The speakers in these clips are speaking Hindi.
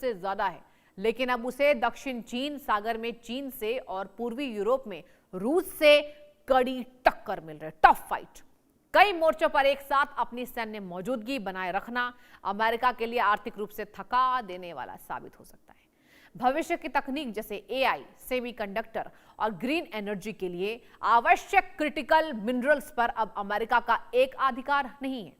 सबसे ज्यादा है, लेकिन अब उसे दक्षिण चीन सागर में चीन से और पूर्वी यूरोप में रूस से कड़ी टक्कर मिल रही है। Tough fight. कई मोर्चों पर एक साथ अपनी सैन्य मौजूदगी बनाए रखना अमेरिका के लिए आर्थिक रूप से थका देने वाला साबित हो सकता है। भविष्य की तकनीक जैसे एआई, सेमीकंडक्टर और ग्रीन एनर्जी के लिए आवश्यक क्रिटिकल मिनरल्स पर अब अमेरिका का एक अधिकार नहीं है।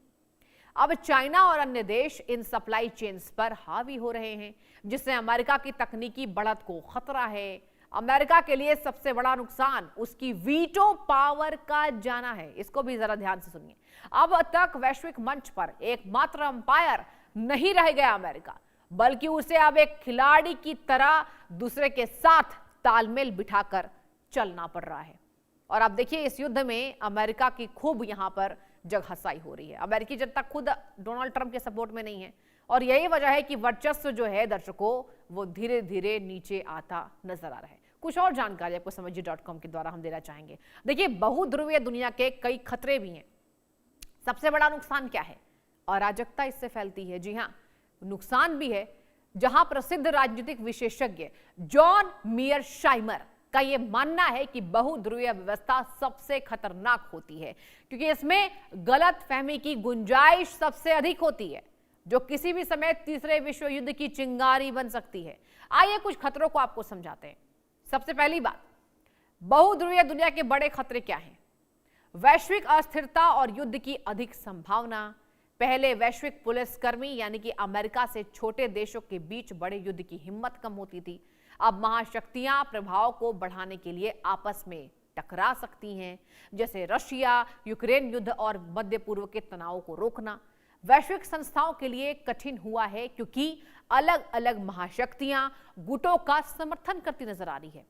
अब चाइना और अन्य देश इन सप्लाई चेन्स पर हावी हो रहे हैं, जिससे अमेरिका की तकनीकी बढ़त को खतरा है। अमेरिका के लिए सबसे बड़ा नुकसान उसकी वीटो पावर का जाना है। इसको भी जरा ध्यान से सुनिए। अब तक वैश्विक मंच पर एकमात्र अंपायर नहीं रह गया अमेरिका, बल्कि उसे अब एक खिलाड़ी की तरह दूसरे के साथ तालमेल बिठाकर चलना पड़ रहा है। और अब देखिए, इस युद्ध में अमेरिका की खूब यहां पर जगहसाई हो रही है। अमेरिकी जनता खुद डोनाल्ड ट्रंप के सपोर्ट में नहीं है, और यही वजह है कि वर्चस्व जो है दर्शकों वो धीरे धीरे नीचे आता नजर आ रहा है। कुछ और जानकारी आपको समझिए.com के द्वारा हम देना चाहेंगे। देखिए, बहुध्रुवीय दुनिया के कई खतरे भी हैं। सबसे बड़ा नुकसान क्या है? अराजकता इससे फैलती है। जी हाँ, नुकसान भी है, जहां प्रसिद्ध राजनीतिक विशेषज्ञ जॉन मीयरशाइमर का यह मानना है कि बहुध्रुवीय व्यवस्था सबसे खतरनाक होती है, क्योंकि इसमें गलतफहमी की गुंजाइश सबसे अधिक होती है, जो किसी भी समय तीसरे विश्व युद्ध की चिंगारी बन सकती है। आइए कुछ खतरों को आपको समझाते हैं। सबसे पहली बात, बहुध्रुवीय दुनिया के बड़े खतरे क्या हैं? वैश्विक अस्थिरता और युद्ध की अधिक संभावना। पहले वैश्विक पुलिसकर्मी यानी कि अमेरिका से छोटे देशों के बीच बड़े युद्ध की हिम्मत कम होती थी। अब महाशक्तियां प्रभाव को बढ़ाने के लिए आपस में टकरा सकती हैं, जैसे रशिया यूक्रेन युद्ध और मध्य पूर्व के तनाव को रोकना वैश्विक संस्थाओं के लिए कठिन हुआ है, क्योंकि अलग अलग महाशक्तियां गुटों का समर्थन करती नजर आ रही है।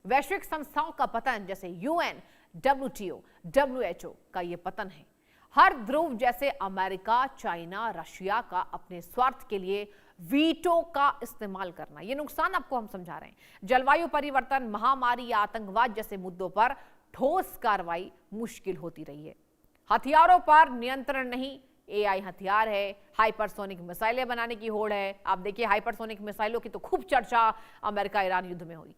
वैश्विक संस्थाओं का पतन, जैसे यूएन, WTO, WHO का यह पतन है। हर ध्रुव जैसे अमेरिका, चाइना, रशिया का अपने स्वार्थ के लिए वीटो का इस्तेमाल करना, यह नुकसान आपको हम समझा रहे हैं। जलवायु परिवर्तन, महामारी या आतंकवाद जैसे मुद्दों पर ठोस कार्रवाई मुश्किल होती रही है। हथियारों पर नियंत्रण नहीं, एआई हथियार है, हाइपरसोनिक मिसाइलें बनाने की होड़ है। आप देखिए, हाइपरसोनिक मिसाइलों की तो खूब चर्चा अमेरिका ईरान युद्ध में हुई।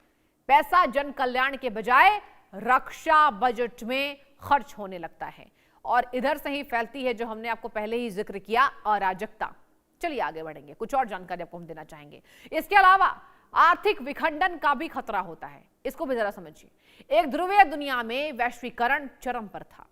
पैसा जन कल्याण के बजाय रक्षा बजट में खर्च होने लगता है, और इधर से ही फैलती है जो हमने आपको पहले ही जिक्र किया, अराजकता। चलिए आगे बढ़ेंगे, कुछ और जानकारी आपको हम देना चाहेंगे। इसके अलावा आर्थिक विखंडन का भी खतरा होता है, इसको भी जरा समझिए। एक ध्रुवीय दुनिया में वैश्वीकरण चरम पर था,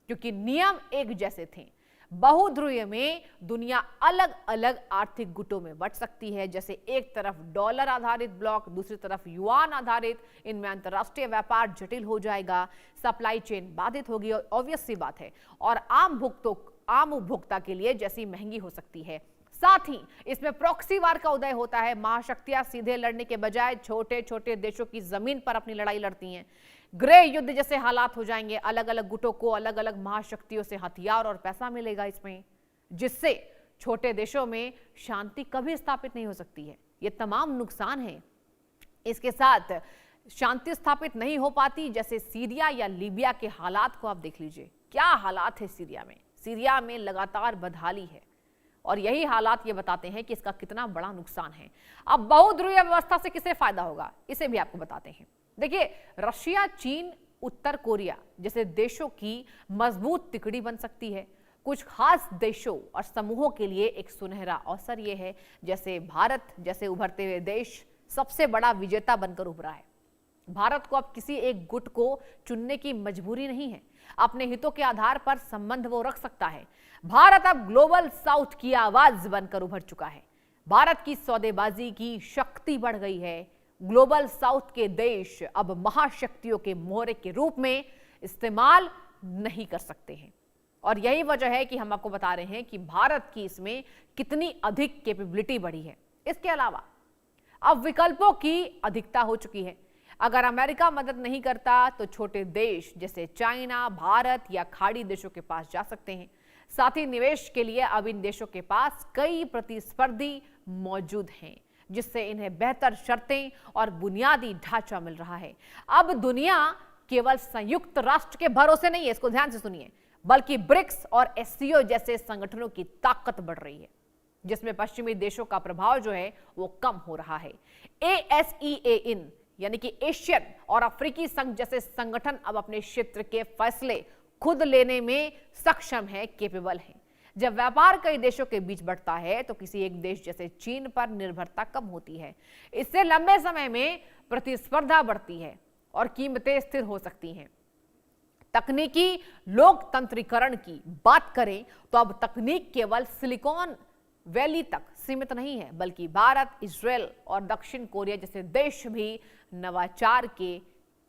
क्योंकि नियम एक जैसे थे। बहुध्रुवीय में दुनिया अलग अलग आर्थिक गुटों में बंट सकती है, जैसे एक तरफ डॉलर आधारित ब्लॉक, दूसरी तरफ युआन आधारित। इनमें अंतरराष्ट्रीय व्यापार जटिल हो जाएगा, सप्लाई चेन बाधित होगी, और ऑब्वियस सी बात है, और आम उपभोक्ता के लिए जैसी महंगी हो सकती है। साथ ही इसमें प्रॉक्सी वार का उदय होता है। महाशक्तियां सीधे लड़ने के बजाय छोटे छोटे देशों की जमीन पर अपनी लड़ाई लड़ती हैं। गृह युद्ध जैसे हालात हो जाएंगे। अलग अलग गुटों को अलग अलग महाशक्तियों से हथियार और पैसा मिलेगा इसमें, जिससे छोटे देशों में शांति कभी स्थापित नहीं हो सकती है। ये तमाम नुकसान हैं। इसके साथ शांति स्थापित नहीं हो पाती, जैसे सीरिया या लीबिया के हालात को आप देख लीजिए। क्या हालात है सीरिया में? सीरिया में लगातार बदहाली है, और यही हालात ये बताते हैं कि इसका कितना बड़ा नुकसान है। अब बहुध्रुवीय व्यवस्था से किसे फायदा होगा, इसे भी आपको बताते हैं। देखिए, रशिया, चीन, उत्तर कोरिया जैसे देशों की मजबूत तिकड़ी बन सकती है। कुछ खास देशों और समूहों के लिए एक सुनहरा अवसर यह है, जैसे भारत जैसे उभरते हुए देश सबसे बड़ा विजेता बनकर उभरा है। भारत को अब किसी एक गुट को चुनने की मजबूरी नहीं है। अपने हितों के आधार पर संबंध वो रख सकता है। भारत अब ग्लोबल साउथ की आवाज बनकर उभर चुका है। भारत की सौदेबाजी की शक्ति बढ़ गई है। ग्लोबल साउथ के देश अब महाशक्तियों के मोहरे के रूप में इस्तेमाल नहीं कर सकते हैं, और यही वजह है कि हम आपको बता रहे हैं कि भारत की इसमें कितनी अधिक कैपेबिलिटी बढ़ी है। इसके अलावा अब विकल्पों की अधिकता हो चुकी है। अगर अमेरिका मदद नहीं करता तो छोटे देश जैसे चाइना, भारत या खाड़ी देशों के पास जा सकते हैं। साथ ही निवेश के लिए अब इन देशों के पास कई प्रतिस्पर्धी मौजूद हैं, जिससे इन्हें बेहतर शर्तें और बुनियादी ढांचा मिल रहा है। अब दुनिया केवल संयुक्त राष्ट्र के भरोसे नहीं है, इसको ध्यान से सुनिए, बल्कि ब्रिक्स और SCO जैसे संगठनों की ताकत बढ़ रही है। जिसमें पश्चिमी देशों का प्रभाव जो है वो कम हो रहा है। ASEAN यानी कि एशियन और अफ्रीकी संघ जैसे संगठन अब अपने क्षेत्र के फैसले खुद लेने में सक्षम है, केपेबल है। जब व्यापार कई देशों के बीच बढ़ता है तो किसी एक देश जैसे चीन पर निर्भरता कम होती है। इससे लंबे समय में प्रतिस्पर्धा बढ़ती है और कीमतें स्थिर हो सकती हैं। तकनीकी लोकतंत्रीकरण की बात करें तो अब तकनीक केवल सिलिकॉन वैली तक सीमित नहीं है, बल्कि भारत, इजराइल और दक्षिण कोरिया जैसे देश भी नवाचार के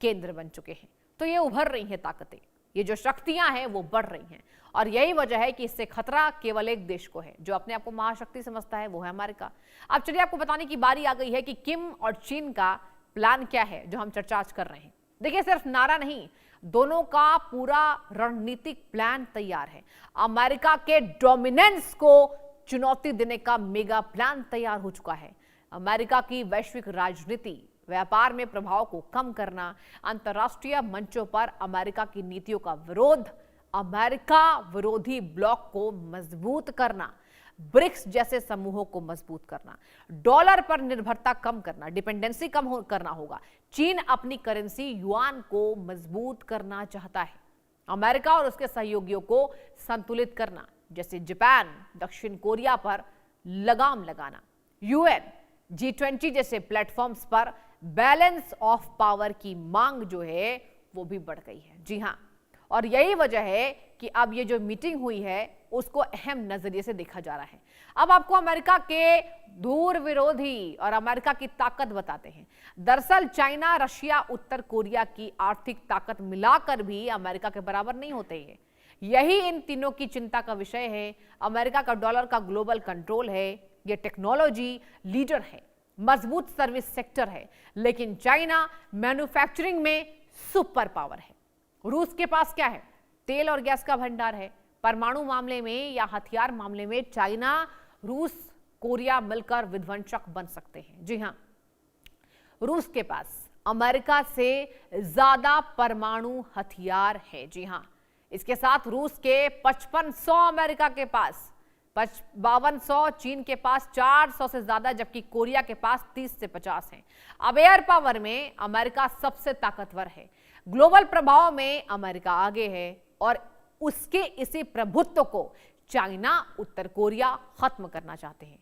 केंद्र बन चुके हैं। तो ये उभर रही हैं ताकतें, ये जो शक्तियां हैं वो बढ़ रही हैं और यही वजह है कि इससे खतरा केवल एक देश को है जो अपने आप को महाशक्ति समझता है, वो है अमेरिका। अब चलिए आपको बताने की बारी आ गई है कि किम और चीन का प्लान क्या है जो हम चर्चा आज कर रहे हैं। देखिए, सिर्फ नारा नहीं, दोनों का पूरा रणनीतिक प्लान तैयार है। अमेरिका के डोमिनेंस को चुनौती देने का मेगा प्लान तैयार हो चुका है। अमेरिका की वैश्विक राजनीति, व्यापार में प्रभाव को कम करना, अंतर्राष्ट्रीय मंचों पर अमेरिका की नीतियों का विरोध, अमेरिका विरोधी ब्लॉक को मजबूत करना, ब्रिक्स जैसे समूहों को मजबूत करना, डॉलर पर निर्भरता कम करना, डिपेंडेंसी कम करना होगा। चीन अपनी करेंसी युआन को मजबूत करना चाहता है। अमेरिका और उसके सहयोगियों को संतुलित करना, जैसे जापान, दक्षिण कोरिया पर लगाम लगाना। UN, G20 जैसे प्लेटफॉर्म्स पर बैलेंस ऑफ पावर की मांग जो है वो भी बढ़ गई है। जी हां, और यही वजह है कि अब ये जो मीटिंग हुई है उसको अहम नजरिए से देखा जा रहा है। अब आपको अमेरिका के दूर विरोधी और अमेरिका की ताकत बताते हैं। दरअसल चाइना, रशिया, उत्तर कोरिया की आर्थिक ताकत मिलाकर भी अमेरिका के बराबर नहीं होते हैं। यही इन तीनों की चिंता का विषय है। अमेरिका का डॉलर का ग्लोबल कंट्रोल है, यह टेक्नोलॉजी लीडर है, मजबूत सर्विस सेक्टर है, लेकिन चाइना मैन्युफैक्चरिंग में सुपर पावर है। रूस के पास क्या है? तेल और गैस का भंडार है। परमाणु मामले में या हथियार मामले में चाइना, रूस, कोरिया मिलकर विध्वंसक बन सकते हैं। जी हां, रूस के पास अमेरिका से ज्यादा परमाणु हथियार है। जी हां, इसके साथ रूस के 5500, अमेरिका के पास 5200, चीन के पास 400 से ज्यादा, जबकि कोरिया के पास 30 से 50 हैं। अब एयर पावर में अमेरिका सबसे ताकतवर है। ग्लोबल प्रभाव में अमेरिका आगे है और उसके इसी प्रभुत्व को चाइना, उत्तर कोरिया खत्म करना चाहते हैं।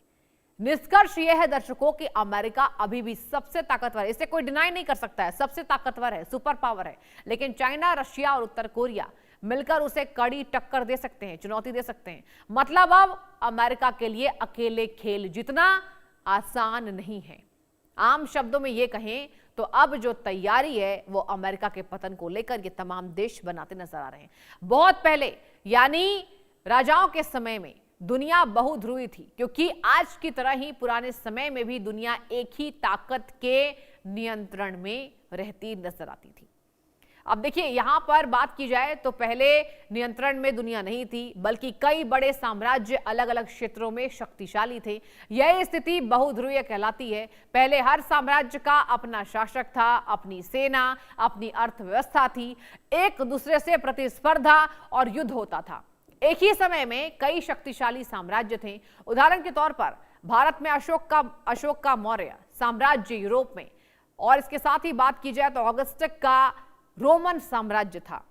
निष्कर्ष यह है दर्शकों कि अमेरिका अभी भी सबसे ताकतवर है, इसे कोई डिनाई नहीं कर सकता है, सबसे ताकतवर है, सुपर पावर है। लेकिन चाइना, रशिया और उत्तर कोरिया मिलकर उसे कड़ी टक्कर दे सकते हैं, चुनौती दे सकते हैं। मतलब अब अमेरिका के लिए अकेले खेल जीतना आसान नहीं है। आम शब्दों में यह कहें तो अब जो तैयारी है वो अमेरिका के पतन को लेकर ये तमाम देश बनाते नजर आ रहे हैं। बहुत पहले यानी राजाओं के समय में दुनिया बहुध्रुवी थी, क्योंकि आज की तरह ही पुराने समय में भी दुनिया एक ही ताकत के नियंत्रण में रहती नजर आती थी। अब देखिए, यहां पर बात की जाए तो पहले नियंत्रण में दुनिया नहीं थी, बल्कि कई बड़े साम्राज्य अलग अलग क्षेत्रों में शक्तिशाली थे। यह स्थिति बहुध्रुवीय कहलाती है। पहले हर साम्राज्य का अपना शासक था, अपनी सेना, अपनी अर्थव्यवस्था थी, एक दूसरे से प्रतिस्पर्धा और युद्ध होता था। एक ही समय में कई शक्तिशाली साम्राज्य थे। उदाहरण के तौर पर भारत में अशोक का मौर्य साम्राज्य यूरोप में, और इसके साथ ही बात की जाए तो ऑगस्टस का रोमन साम्राज्य था।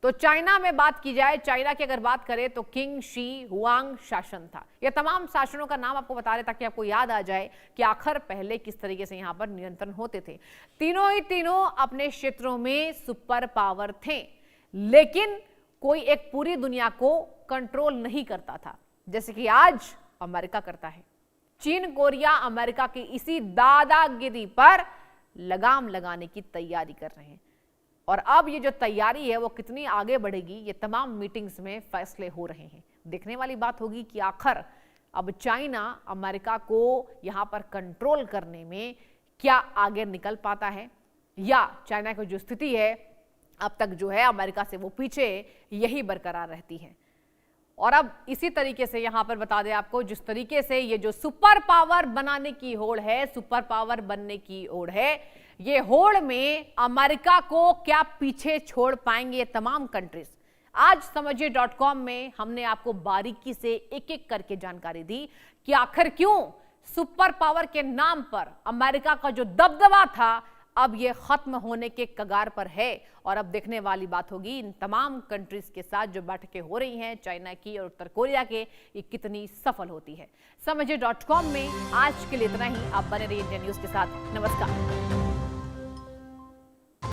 तो चाइना में बात की जाए, चाइना की अगर बात करें तो किंग शी हुआंग शासन था। यह तमाम शासनों का नाम आपको बता रहे ताकि आपको याद आ जाए कि आखिर पहले किस तरीके से यहां पर नियंत्रण होते थे। तीनों अपने क्षेत्रों में सुपर पावर थे, लेकिन कोई एक पूरी दुनिया को कंट्रोल नहीं करता था, जैसे कि आज अमेरिका करता है। चीन, कोरिया अमेरिका की इसी दादागिरी पर लगाम लगाने की तैयारी कर रहे हैं। और अब ये जो तैयारी है वो कितनी आगे बढ़ेगी, ये तमाम मीटिंग्स में फैसले हो रहे हैं। देखने वाली बात होगी कि आखिर अब चाइना अमेरिका को यहां पर कंट्रोल करने में क्या आगे निकल पाता है, या चाइना की जो स्थिति है अब तक जो है अमेरिका से वो पीछे यही बरकरार रहती है। और अब इसी तरीके से यहां पर बता दें आपको, जिस तरीके से ये जो सुपर पावर बनाने की होड़ है, सुपर पावर बनने की होड़ है, ये होड़ में अमेरिका को क्या पीछे छोड़ पाएंगे ये तमाम कंट्रीज। आज समझिए.com में हमने आपको बारीकी से एक एक करके जानकारी दी कि आखिर क्यों सुपर पावर के नाम पर अमेरिका का जो दबदबा था अब यह खत्म होने के कगार पर है। और अब देखने वाली बात होगी इन तमाम कंट्रीज के साथ जो बैठकें हो रही हैं, चाइना की और उत्तर कोरिया के, ये कितनी सफल होती है। समझिए.com में आज के लिए इतना ही। आप बने रहिए इंडिया न्यूज के साथ। नमस्कार।